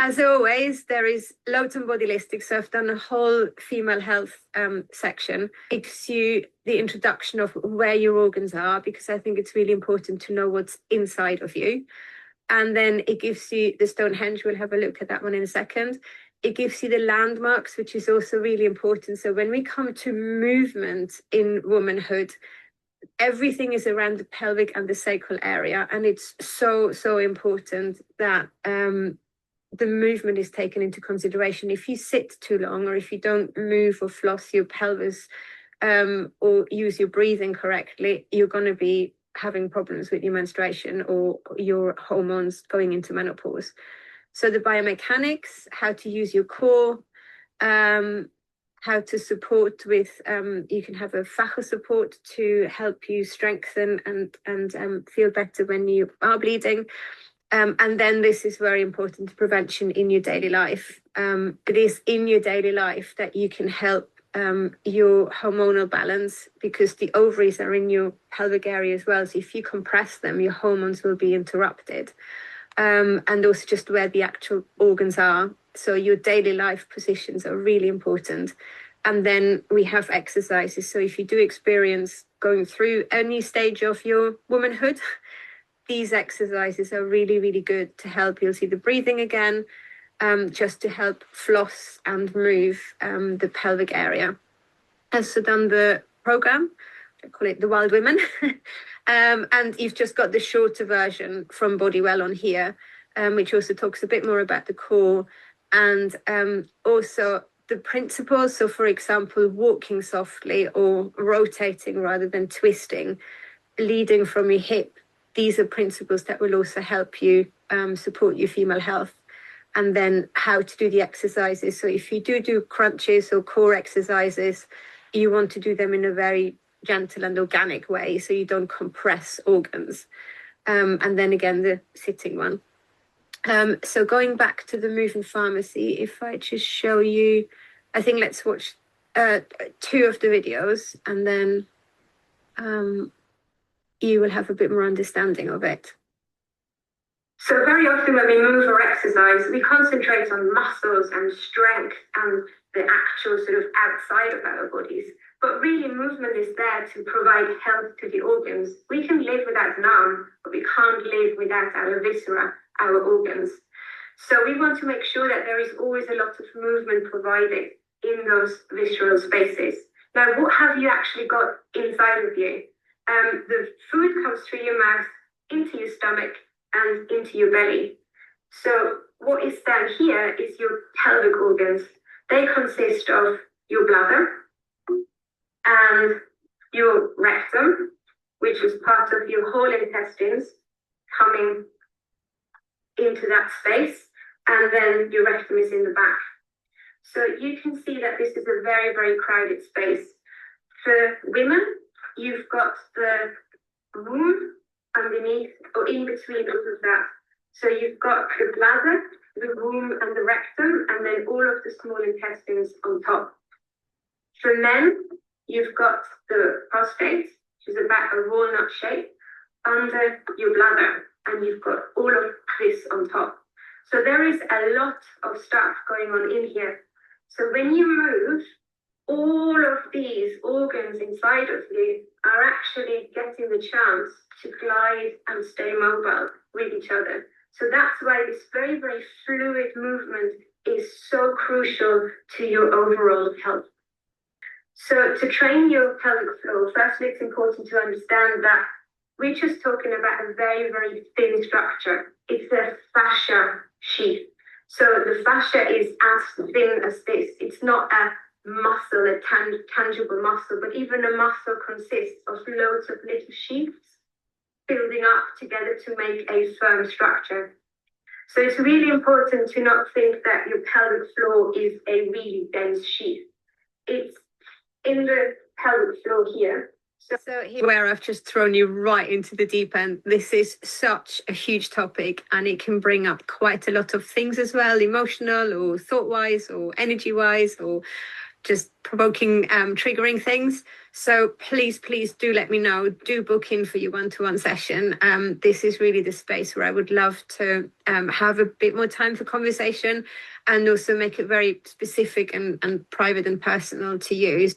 As always, there is loads on Bodylistics. So I've done a whole female health section. It gives you the introduction of where your organs are, because I think it's really important to know what's inside of you. And then it gives you the Stonehenge. We'll have a look at that one in a second. It gives you the landmarks, which is also really important. So when we come to movement in womanhood, everything is around the pelvic and the sacral area. And it's so, so important that the movement is taken into consideration. If you sit too long, or if you don't move or floss your pelvis or use your breathing correctly, you're going to be having problems with your menstruation or your hormones going into menopause. So the biomechanics, how to use your core, how to support with, you can have a fascial support to help you strengthen and feel better when you are bleeding. And then this is very important, prevention in your daily life. It is in your daily life that you can help your hormonal balance, because the ovaries are in your pelvic area as well. So if you compress them, your hormones will be interrupted. And also just where the actual organs are. So your daily life positions are really important. And then we have exercises. So if you do experience going through any stage of your womanhood, these exercises are really, really good to help. You'll see the breathing again, just to help floss and move the pelvic area. I've also done the program, I call it the Wild Women, and you've just got the shorter version from Bodywell on here, which also talks a bit more about the core and also the principles. So, for example, walking softly or rotating rather than twisting, leading from your hip. These are principles that will also help you support your female health. And then how to do the exercises. So if you do crunches or core exercises, you want to do them in a very gentle and organic way, so you don't compress organs. And then again, the sitting one. So going back to the moving pharmacy, if I just show you, I think let's watch 2 of the videos, and then you will have a bit more understanding of it. So very often when we move or exercise, we concentrate on muscles and strength and the actual sort of outside of our bodies. But really, movement is there to provide health to the organs. We can live without an arm, but we can't live without our viscera, our organs. So we want to make sure that there is always a lot of movement provided in those visceral spaces. Now, what have you actually got inside of you? The food comes through your mouth, into your stomach, and into your belly. So what is down here is your pelvic organs. They consist of your bladder and your rectum, which is part of your whole intestines coming into that space, and then your rectum is in the back. So you can see that this is a very, very crowded space. For women, you've got the womb underneath or in between all of that. So you've got the bladder, the womb and the rectum, and then all of the small intestines on top. For men, you've got the prostate, which is about a walnut shape, under your bladder, and you've got all of this on top. So there is a lot of stuff going on in here. So when you move, all of these organs inside of you are actually getting the chance to glide and stay mobile with each other. So that's why this very, very fluid movement is so crucial to your overall health. So to train your pelvic floor, firstly, it's important to understand that we're just talking about a very, very thin structure. It's a fascia sheath. So the fascia is as thin as this. It's not a muscle, a tangible muscle, but even a muscle consists of loads of little sheaths building up together to make a firm structure. So it's really important to not think that your pelvic floor is a really dense sheath. It's in the pelvic floor here. So here where I've just thrown you right into the deep end. This is such a huge topic, and it can bring up quite a lot of things as well, emotional or thought-wise or energy-wise or just provoking, triggering things. So please do let me know. Do book in for your one-to-one session. This is really the space where I would love to have a bit more time for conversation, and also make it very specific and private and personal to you.